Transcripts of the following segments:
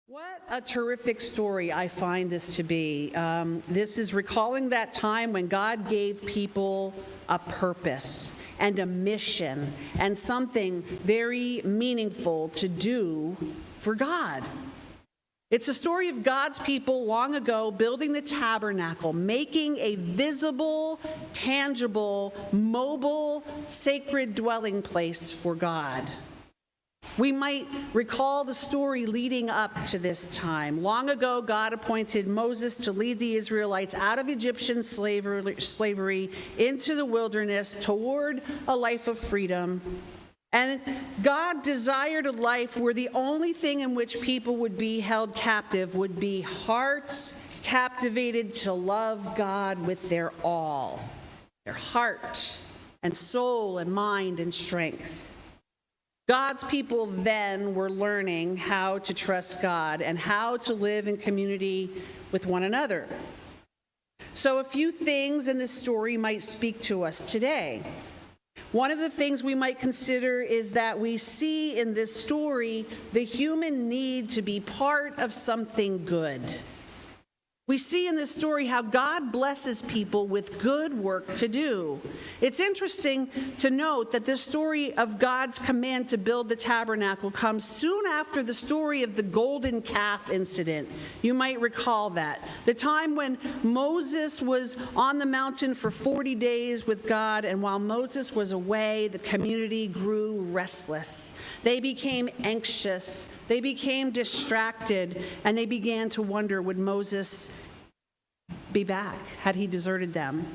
What a terrific story I find this to be. This is recalling that time when God gave people a purpose and a mission and something very meaningful to do for God. It's a story of God's people long ago building the tabernacle, making a visible, tangible, mobile, sacred dwelling place for God. We might recall the story leading up to this time. Long ago, God appointed Moses to lead the Israelites out of Egyptian slavery into the wilderness toward a life of freedom. And God desired a life where the only thing in which people would be held captive would be hearts captivated to love God with their all, their heart and soul and mind and strength. God's people then were learning how to trust God and how to live in community with one another. So a few things in this story might speak to us today. One of the things we might consider is that we see in this story the human need to be part of something good. We see in this story how God blesses people with good work to do. It's interesting to note that this story of God's command to build the tabernacle comes soon after the story of the golden calf incident. You might recall that. The time when Moses was on the mountain for 40 days with God, and while Moses was away, the community grew restless. They became anxious. They became distracted, and they began to wonder, would Moses be back? Had he deserted them?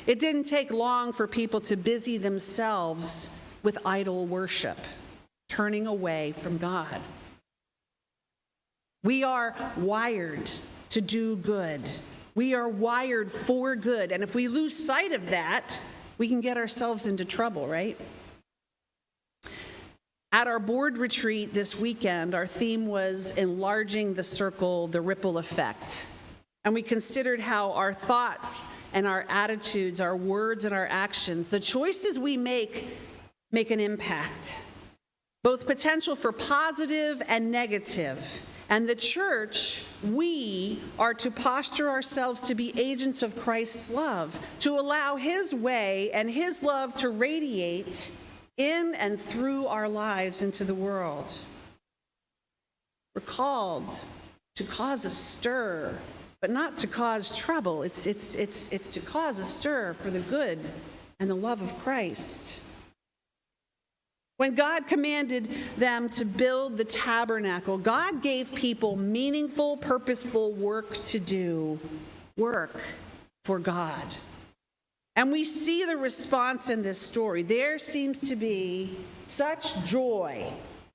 It didn't take long for people to busy themselves with idol worship, turning away from God. We are wired to do good. We are wired for good. And if we lose sight of that, we can get ourselves into trouble, right? At our board retreat this weekend, our theme was enlarging the circle, the ripple effect. And we considered how our thoughts and our attitudes, our words and our actions, the choices we make an impact, both potential for positive and negative. And the church, we are to posture ourselves to be agents of Christ's love, to allow his way and his love to radiate in and through our lives into the world. We're called to cause a stir, but not to cause trouble. It's to cause a stir for the good and the love of Christ. When God commanded them to build the tabernacle, God gave people meaningful, purposeful work to do, work for God. And we see the response in this story. There seems to be such joy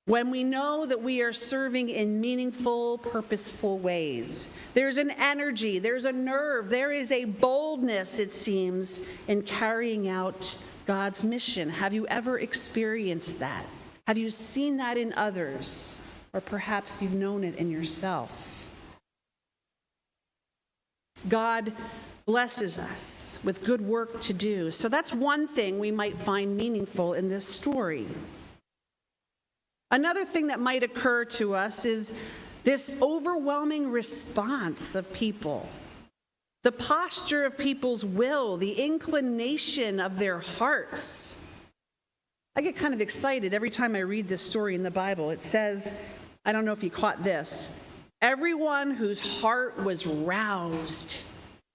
when we know that we are serving in meaningful, purposeful ways. There's an energy, there's a nerve, there is a boldness, it seems, in carrying out God's mission. Have you ever experienced that? Have you seen that in others? Or perhaps you've known it in yourself. God blesses us with good work to do. So that's one thing we might find meaningful in this story. Another thing that might occur to us is this overwhelming response of people. The posture of people's will, the inclination of their hearts. I get kind of excited every time I read this story in the Bible. It says, I don't know if you caught this, everyone whose heart was roused.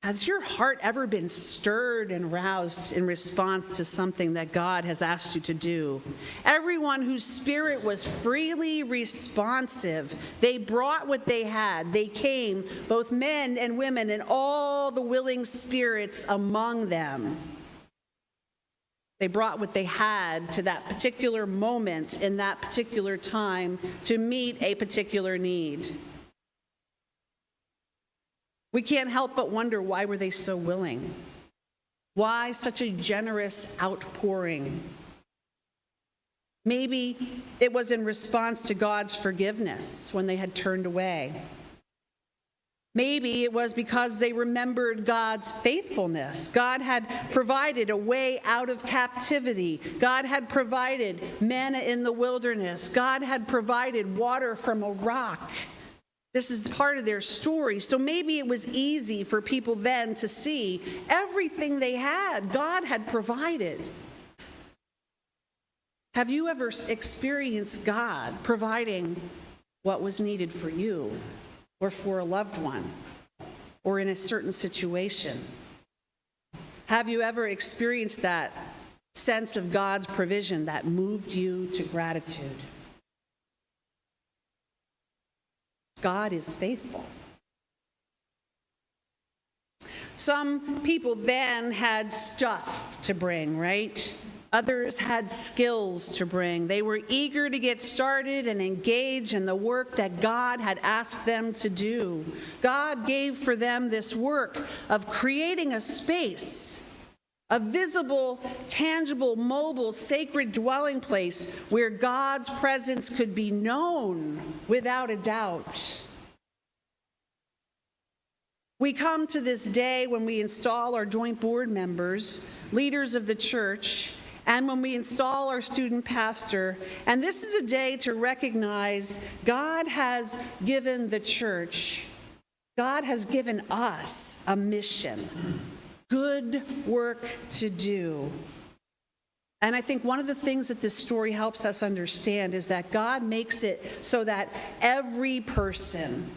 Has your heart ever been stirred and roused in response to something that God has asked you to do? Everyone whose spirit was freely responsive. They brought what they had. They came, both men and women, and all the willing spirits among them. They brought what they had to that particular moment in that particular time to meet a particular need. We can't help but wonder, why were they so willing? Why such a generous outpouring? Maybe it was in response to God's forgiveness when they had turned away. Maybe it was because they remembered God's faithfulness. God had provided a way out of captivity. God had provided manna in the wilderness. God had provided water from a rock. This is part of their story. So maybe it was easy for people then to see everything they had, God had provided. Have you ever experienced God providing what was needed for you or for a loved one or in a certain situation? Have you ever experienced that sense of God's provision that moved you to gratitude? God is faithful. Some people then had stuff to bring, right? Others had skills to bring. They were eager to get started and engage in the work that God had asked them to do. God gave for them this work of creating a space, a visible, tangible, mobile, sacred dwelling place where God's presence could be known without a doubt. We come to this day when we install our joint board members, leaders of the church, and when we install our student pastor, and this is a day to recognize God has given the church, God has given us a mission, good work to do. And I think one of the things that this story helps us understand is that God makes it so that every person,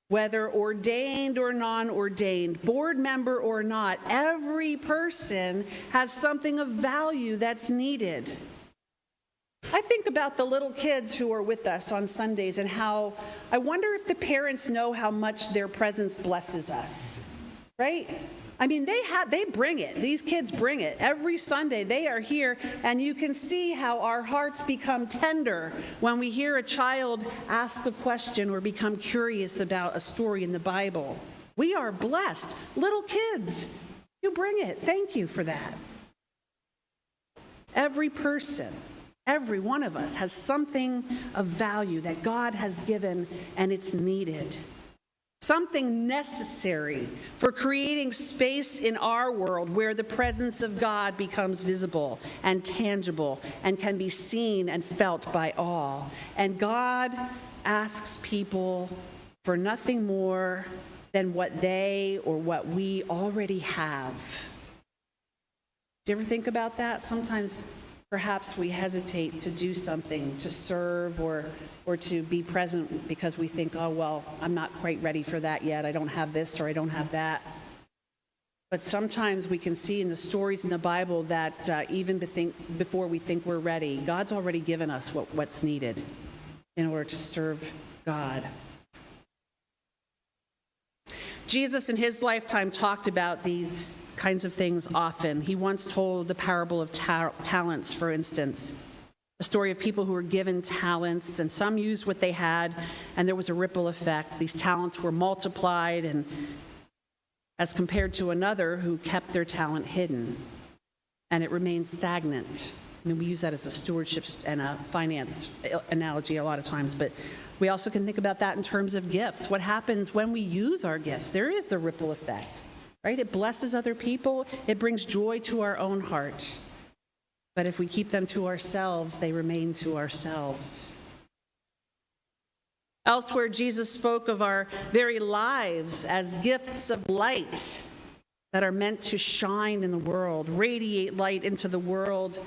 whether ordained or non-ordained, board member or not, every person has something of value that's needed. I think about the little kids who are with us on Sundays and how I wonder if the parents know how much their presence blesses us, right? I mean, they bring it. These kids bring it. Every Sunday they are here, and you can see how our hearts become tender when we hear a child ask a question or become curious about a story in the Bible. We are blessed. Little kids, you bring it. Thank you for that. Every person, every one of us has something of value that God has given, and it's needed. Something necessary for creating space in our world where the presence of God becomes visible and tangible and can be seen and felt by all. And God asks people for nothing more than what they or what we already have. Do you ever think about that? Sometimes perhaps we hesitate to do something, to serve or to be present because we think, oh, well, I'm not quite ready for that yet. I don't have this or I don't have that. But sometimes we can see in the stories in the Bible that even before we think we're ready, God's already given us what's needed in order to serve God. Jesus in his lifetime talked about these kinds of things often. He once told the parable of talents, for instance, a story of people who were given talents, and some used what they had, and there was a ripple effect. These talents were multiplied, and as compared to another who kept their talent hidden, and it remained stagnant. I mean, we use that as a stewardship and a finance analogy a lot of times, but we also can think about that in terms of gifts. What happens when we use our gifts? There is the ripple effect, right? It blesses other people. It brings joy to our own heart. But if we keep them to ourselves, they remain to ourselves. Elsewhere, Jesus spoke of our very lives as gifts of light that are meant to shine in the world, radiate light into the world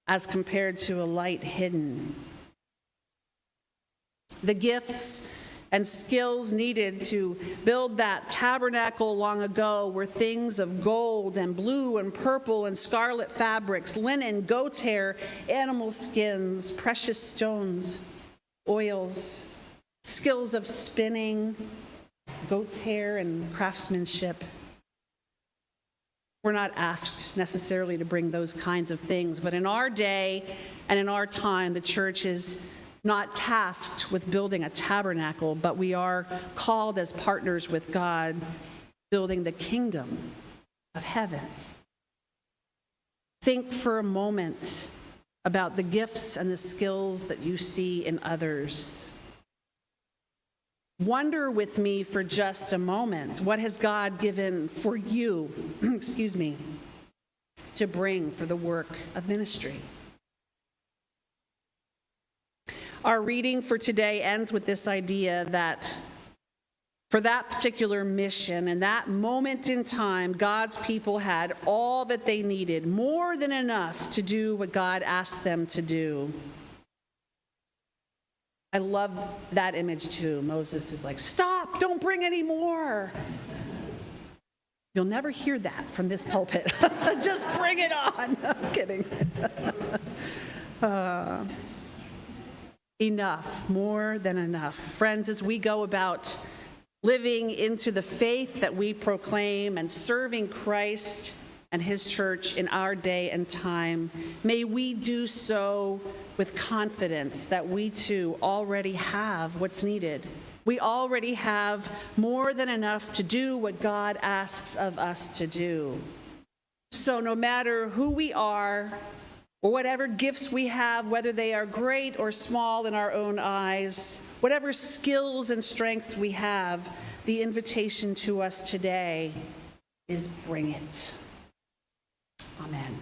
as compared to a light hidden. The gifts and skills needed to build that tabernacle long ago were things of gold and blue and purple and scarlet fabrics, linen, goat's hair, animal skins, precious stones, oils, skills of spinning, goat's hair, and craftsmanship. We're not asked necessarily to bring those kinds of things, but in our day and in our time, the church is not tasked with building a tabernacle, but we are called as partners with God, building the kingdom of heaven. Think for a moment about the gifts and the skills that you see in others. Wonder with me for just a moment. What has God given for you, excuse me, to bring for the work of ministry? Our reading for today ends with this idea that for that particular mission and that moment in time, God's people had all that they needed, more than enough to do what God asked them to do. I love that image too. Moses is like, stop, don't bring any more. You'll never hear that from this pulpit. Just bring it on. No, I'm kidding. Enough, more than enough. Friends, as we go about living into the faith that we proclaim and serving Christ and his church in our day and time, may we do so with confidence that we too already have what's needed. We already have more than enough to do what God asks of us to do. So no matter who we are or whatever gifts we have, whether they are great or small in our own eyes, whatever skills and strengths we have, the invitation to us today is bring it. Amen.